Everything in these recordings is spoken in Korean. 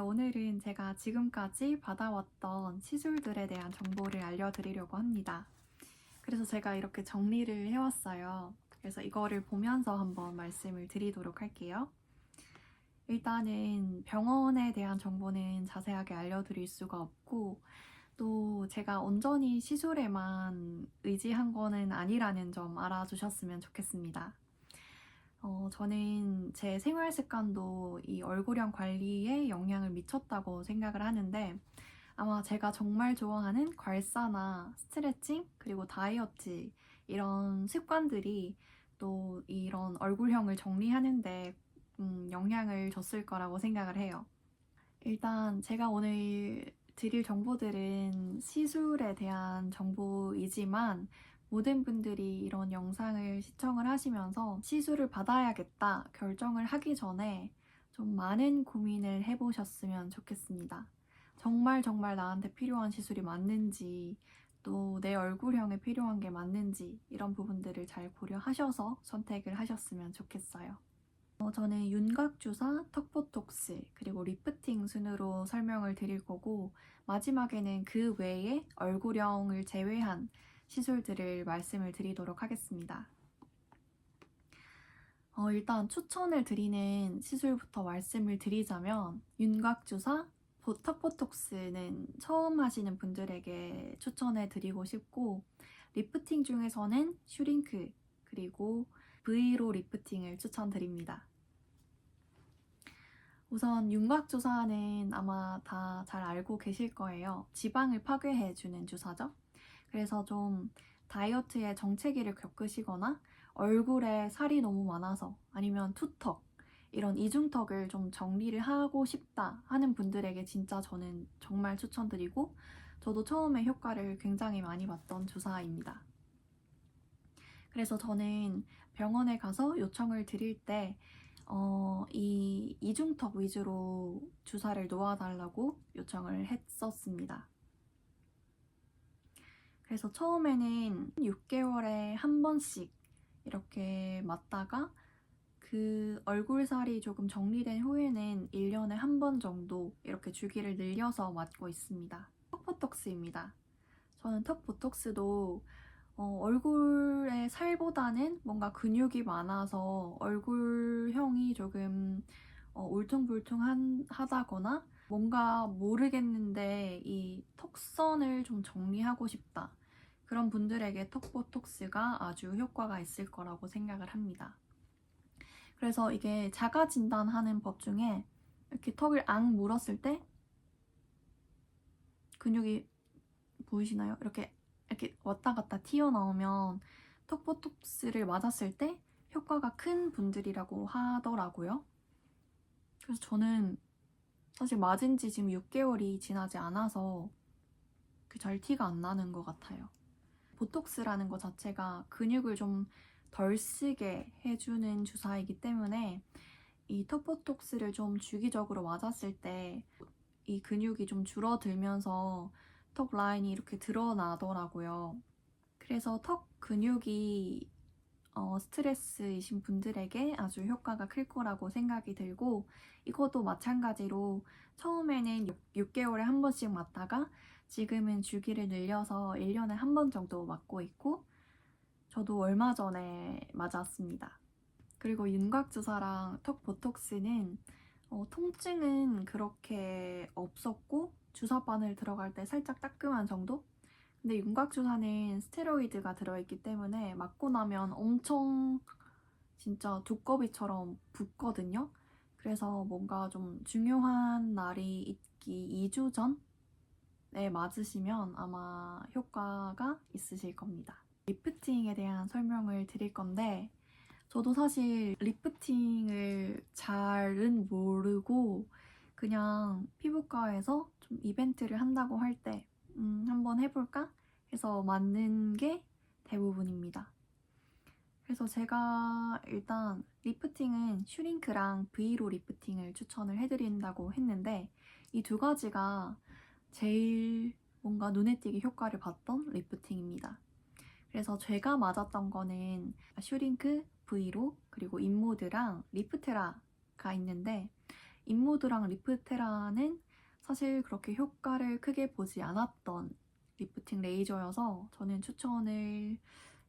오늘은 제가 지금까지 받아왔던 시술들에 대한 정보를 알려드리려고 합니다. 그래서 제가 이렇게 정리를 해왔어요. 그래서 이거를 보면서 한번 말씀을 드리도록 할게요. 일단은 병원에 대한 정보는 자세하게 알려드릴 수가 없고, 또 제가 온전히 시술에만 의지한 거는 아니라는 점 알아주셨으면 좋겠습니다. 저는 제 생활 습관도 이 얼굴형 관리에 영향을 미쳤다고 생각을 하는데, 아마 제가 정말 좋아하는 괄사나 스트레칭, 그리고 다이어트, 이런 습관들이 또 이런 얼굴형을 정리하는데 영향을 줬을 거라고 생각을 해요. 일단 제가 오늘 드릴 정보들은 시술에 대한 정보이지만, 모든 분들이 이런 영상을 시청을 하시면서 시술을 받아야겠다 결정을 하기 전에 좀 많은 고민을 해보셨으면 좋겠습니다. 정말 나한테 필요한 시술이 맞는지, 또 내 얼굴형에 필요한 게 맞는지, 이런 부분들을 잘 고려하셔서 선택을 하셨으면 좋겠어요. 저는 윤곽주사, 턱보톡스, 그리고 리프팅 순으로 설명을 드릴 거고, 마지막에는 그 외에 얼굴형을 제외한 시술들을 말씀을 드리도록 하겠습니다. 일단 추천을 드리는 시술부터 말씀을 드리자면, 윤곽주사, 턱보톡스는 처음 하시는 분들에게 추천해 드리고 싶고, 리프팅 중에서는 슈링크, 그리고 V로 리프팅을 추천드립니다. 우선 윤곽주사는 아마 다 잘 알고 계실 거예요. 지방을 파괴해주는 주사죠. 그래서 좀 다이어트에 정체기를 겪으시거나 얼굴에 살이 너무 많아서, 아니면 투턱, 이런 이중턱을 좀 정리를 하고 싶다 하는 분들에게 진짜 저는 정말 추천드리고, 저도 처음에 효과를 굉장히 많이 봤던 주사입니다. 그래서 저는 병원에 가서 요청을 드릴 때 이 이중턱 위주로 주사를 놓아달라고 요청을 했었습니다. 그래서 처음에는 6개월에 한 번씩 이렇게 맞다가, 그 얼굴살이 조금 정리된 후에는 1년에 한 번 정도 이렇게 주기를 늘려서 맞고 있습니다. 턱보톡스입니다. 저는 턱보톡스도 얼굴의 살보다는 뭔가 근육이 많아서 얼굴형이 조금 울퉁불퉁하다거나, 뭔가 모르겠는데 이 턱선을 좀 정리하고 싶다, 그런 분들에게 턱보톡스가 아주 효과가 있을 거라고 생각을 합니다. 그래서 이게 자가 진단하는 법 중에, 이렇게 턱을 앙 물었을 때 근육이 보이시나요? 이렇게 왔다 갔다 튀어나오면 턱보톡스를 맞았을 때 효과가 큰 분들이라고 하더라고요. 그래서 저는 사실 맞은 지 지금 6개월이 지나지 않아서 잘 티가 안 나는 것 같아요. 보톡스라는 것 자체가 근육을 좀 덜 쓰게 해주는 주사이기 때문에, 이 턱보톡스를 좀 주기적으로 맞았을 때 이 근육이 좀 줄어들면서 턱 라인이 이렇게 드러나더라고요. 그래서 턱 근육이 스트레스이신 분들에게 아주 효과가 클 거라고 생각이 들고, 이것도 마찬가지로 처음에는 6개월에 한 번씩 맞다가 지금은 주기를 늘려서 1년에 한 번 정도 맞고 있고, 저도 얼마 전에 맞았습니다. 그리고 윤곽주사랑 턱 보톡스는 통증은 그렇게 없었고, 주사바늘 들어갈 때 살짝 따끔한 정도? 근데 윤곽주사는 스테로이드가 들어있기 때문에 맞고 나면 엄청 진짜 두꺼비처럼 붓거든요. 그래서 뭔가 좀 중요한 날이 있기 2주 전에 맞으시면 아마 효과가 있으실 겁니다. 리프팅에 대한 설명을 드릴 건데, 저도 사실 리프팅을 잘은 모르고 그냥 피부과에서 좀 이벤트를 한다고 할 때 한번 해볼까 해서 맞는 게 대부분입니다. 그래서 제가 일단 리프팅은 슈링크랑 V로 리프팅을 추천을 해드린다고 했는데, 이 두 가지가 제일 뭔가 눈에 띄게 효과를 봤던 리프팅입니다. 그래서 제가 맞았던 거는 슈링크, V로, 그리고 인모드랑 리프테라가 있는데, 인모드랑 리프테라는 사실 그렇게 효과를 크게 보지 않았던 리프팅 레이저여서 저는 추천을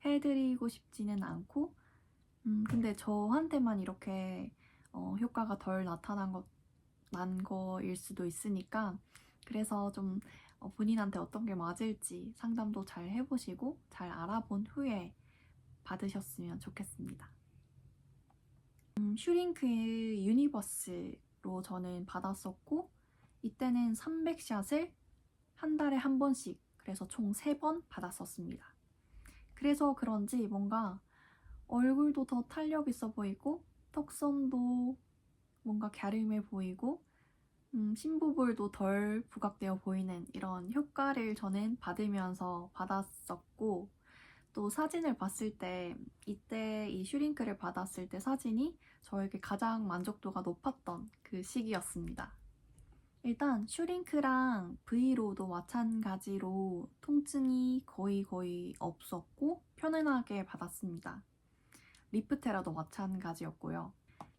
해드리고 싶지는 않고 근데 저한테만 이렇게 효과가 덜 난 거일 수도 있으니까 그래서 좀 본인한테 어떤 게 맞을지 상담도 잘 해보시고 잘 알아본 후에 받으셨으면 좋겠습니다. 슈링크 유니버스로 저는 받았었고 이때는 300샷을 한 달에 한 번씩 그래서 총 3번 받았었습니다. 그래서 그런지 뭔가 얼굴도 더 탄력 있어 보이고 턱선도 뭔가 갸름해 보이고 심부볼도 덜 부각되어 보이는 이런 효과를 저는 받으면서 받았었고 또 사진을 봤을 때 이때 이 슈링크를 받았을 때 사진이 저에게 가장 만족도가 높았던 그 시기였습니다. 일단 슈링크랑 브이로도 마찬가지로 통증이 거의 없었고 편안하게 받았습니다. 리프테라도 마찬가지였고요.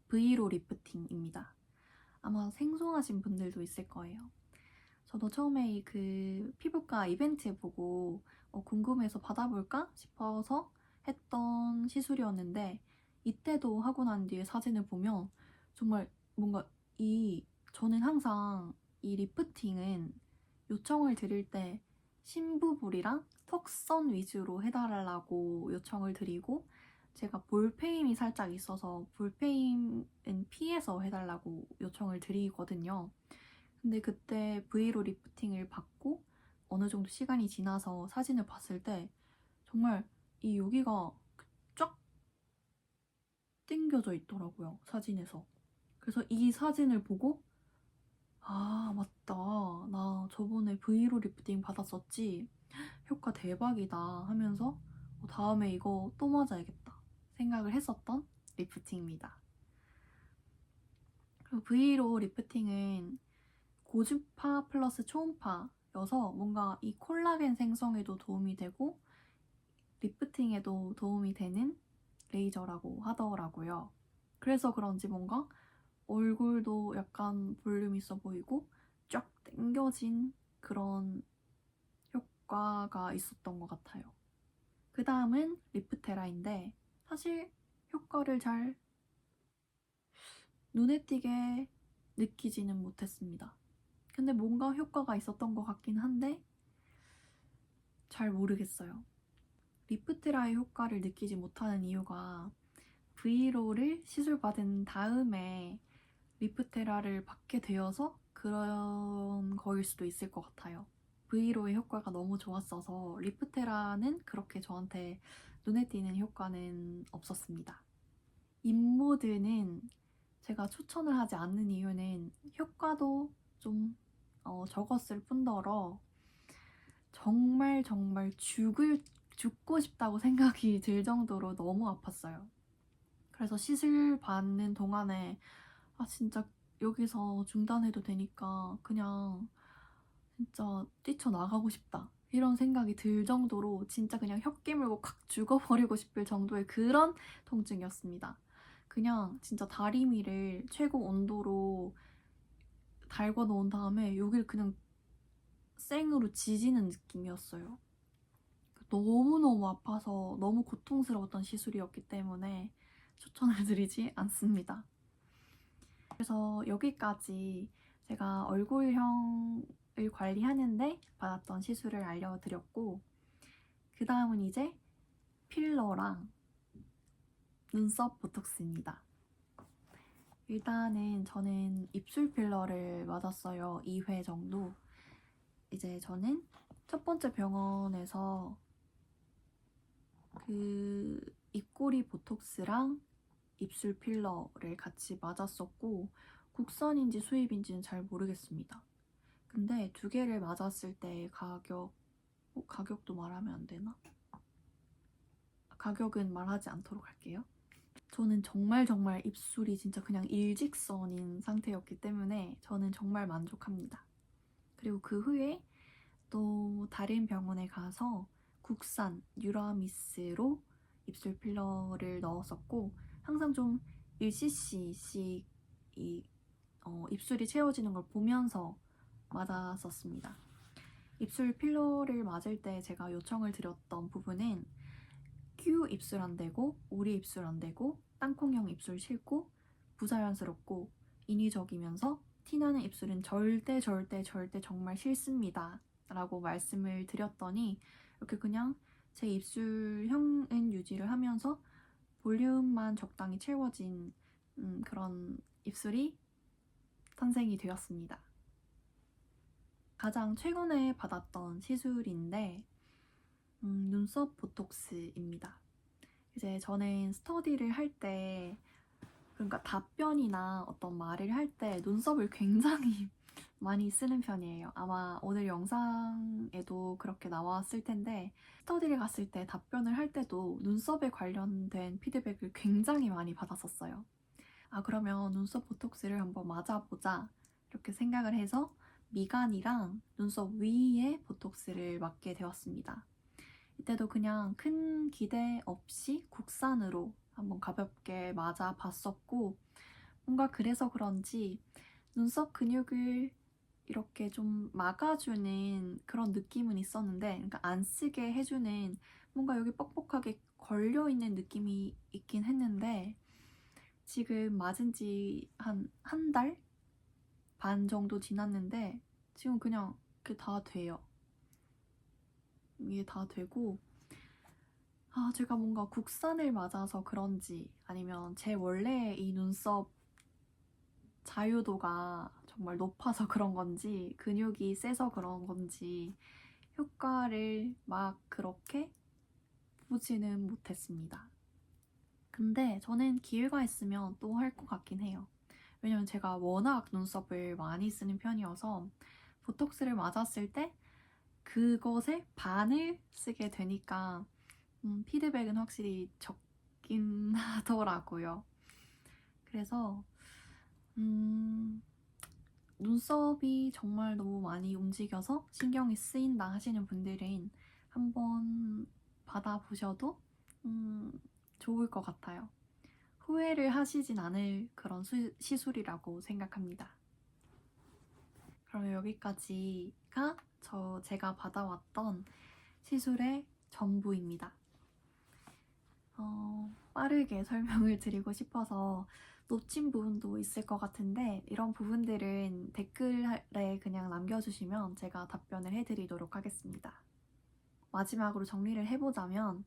브이로 리프팅입니다. 아마 생소하신 분들도 있을 거예요. 저도 처음에 그 피부과 이벤트 보고 궁금해서 받아볼까 싶어서 했던 시술이었는데 이때도 하고 난 뒤에 사진을 보면 정말 뭔가 저는 항상 이 리프팅은 요청을 드릴 때 심부볼이랑 턱선 위주로 해달라고 요청을 드리고 제가 볼페임이 살짝 있어서 볼페임은 피해서 해달라고 요청을 드리거든요. 근데 그때 브이로 리프팅을 받고 어느 정도 시간이 지나서 사진을 봤을 때 정말 이 여기가 쫙 당겨져 있더라고요, 사진에서. 그래서 이 사진을 보고 아, 맞다. 나 저번에 브이로 리프팅 받았었지. 효과 대박이다 하면서 다음에 이거 또 맞아야겠다 생각을 했었던 리프팅입니다. 그리고 브이로 리프팅은 고주파 플러스 초음파여서 뭔가 이 콜라겐 생성에도 도움이 되고 리프팅에도 도움이 되는 레이저라고 하더라고요. 그래서 그런지 뭔가 얼굴도 약간 볼륨 있어 보이고 쫙 당겨진 그런 효과가 있었던 것 같아요. 그 다음은 리프테라인데 사실 효과를 잘 눈에 띄게 느끼지는 못했습니다. 근데 뭔가 효과가 있었던 것 같긴 한데 잘 모르겠어요. 리프테라의 효과를 느끼지 못하는 이유가 브이로를 시술받은 다음에 리프테라를 받게 되어서 그런 거일 수도 있을 것 같아요. 브이로의 효과가 너무 좋았어서 리프테라는 그렇게 저한테 눈에 띄는 효과는 없었습니다. 인모드는 제가 추천을 하지 않는 이유는 효과도 좀 적었을 뿐더러 정말 죽고 싶다고 생각이 들 정도로 너무 아팠어요. 그래서 시술 받는 동안에 진짜 여기서 중단해도 되니까 그냥 진짜 뛰쳐나가고 싶다 이런 생각이 들 정도로 진짜 그냥 혀 깨물고 콱 죽어버리고 싶을 정도의 그런 통증이었습니다. 그냥 진짜 다리미를 최고 온도로 달궈 놓은 다음에 여기를 그냥 생으로 지지는 느낌이었어요. 너무너무 아파서 너무 고통스러웠던 시술이었기 때문에 추천을 드리지 않습니다. 그래서 여기까지 제가 얼굴형을 관리하는데 받았던 시술을 알려드렸고 그 다음은 이제 필러랑 눈썹 보톡스입니다. 일단은 저는 입술 필러를 맞았어요. 2회 정도. 이제 저는 첫 번째 병원에서 그 입꼬리 보톡스랑 입술 필러를 같이 맞았었고 국산인지 수입인지는 잘 모르겠습니다. 근데 두 개를 맞았을 때 가격도 말하면 안 되나? 가격은 말하지 않도록 할게요. 저는 정말 입술이 진짜 그냥 일직선인 상태였기 때문에 저는 정말 만족합니다. 그리고 그 후에 또 다른 병원에 가서 국산 유라미스로 입술 필러를 넣었었고 항상 좀 1cc씩 이 입술이 채워지는 걸 보면서 맞았었습니다. 입술 필러를 맞을 때 제가 요청을 드렸던 부분은 Q 입술 안 되고 오리 입술 안 되고 땅콩형 입술 싫고 부자연스럽고 인위적이면서 티나는 입술은 절대 정말 싫습니다 라고 말씀을 드렸더니 이렇게 그냥 제 입술형은 유지를 하면서 볼륨만 적당히 채워진 그런 입술이 탄생이 되었습니다. 가장 최근에 받았던 시술인데 눈썹 보톡스입니다. 이제 저는 스터디를 할 때, 그러니까 답변이나 어떤 말을 할 때 눈썹을 굉장히 많이 쓰는 편이에요. 아마 오늘 영상에도 그렇게 나왔을 텐데, 스터디를 갔을 때 답변을 할 때도 눈썹에 관련된 피드백을 굉장히 많이 받았었어요. 아, 그러면 눈썹 보톡스를 한번 맞아보자 이렇게 생각을 해서 미간이랑 눈썹 위에 보톡스를 맞게 되었습니다. 이때도 그냥 큰 기대 없이 국산으로 한번 가볍게 맞아봤었고, 뭔가 그래서 그런지 눈썹 근육을 이렇게 좀 막아주는 그런 느낌은 있었는데, 그러니까 안 쓰게 해주는, 뭔가 여기 뻑뻑하게 걸려있는 느낌이 있긴 했는데, 지금 맞은 지 한 달 반 정도 지났는데 지금 그냥 그게 다 돼요. 이게 다 되고, 아, 제가 뭔가 국산을 맞아서 그런지 아니면 제 원래 이 눈썹 자유도가 정말 높아서 그런 건지 근육이 세서 그런 건지 효과를 막 그렇게 보지는 못했습니다. 근데 저는 기회가 있으면 또 할 것 같긴 해요. 왜냐면 제가 워낙 눈썹을 많이 쓰는 편이어서 보톡스를 맞았을 때 그것의 반을 쓰게 되니까 피드백은 확실히 적긴 하더라고요. 그래서 눈썹이 정말 너무 많이 움직여서 신경이 쓰인다 하시는 분들은 한번 받아보셔도 좋을 것 같아요. 후회를 하시진 않을 그런 시술이라고 생각합니다. 그럼 여기까지가 제가 받아왔던 시술의 전부입니다. 빠르게 설명을 드리고 싶어서 놓친 부분도 있을 것 같은데 이런 부분들은 댓글에 그냥 남겨주시면 제가 답변을 해드리도록 하겠습니다. 마지막으로 정리를 해보자면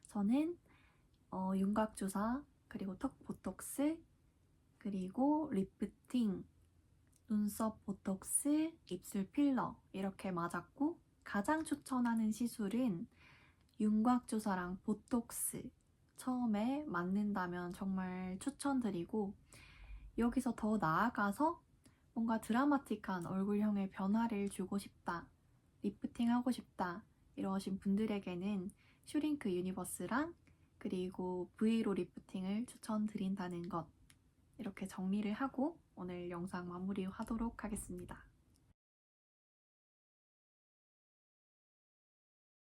저는 윤곽주사, 그리고 턱 보톡스, 그리고 리프팅, 눈썹 보톡스, 입술 필러 이렇게 맞았고 가장 추천하는 시술은 윤곽주사랑 보톡스 처음에 맞는다면 정말 추천드리고 여기서 더 나아가서 뭔가 드라마틱한 얼굴형의 변화를 주고 싶다, 리프팅 하고 싶다 이러신 분들에게는 슈링크 유니버스랑 그리고 V로 리프팅을 추천드린다는 것 이렇게 정리를 하고 오늘 영상 마무리하도록 하겠습니다.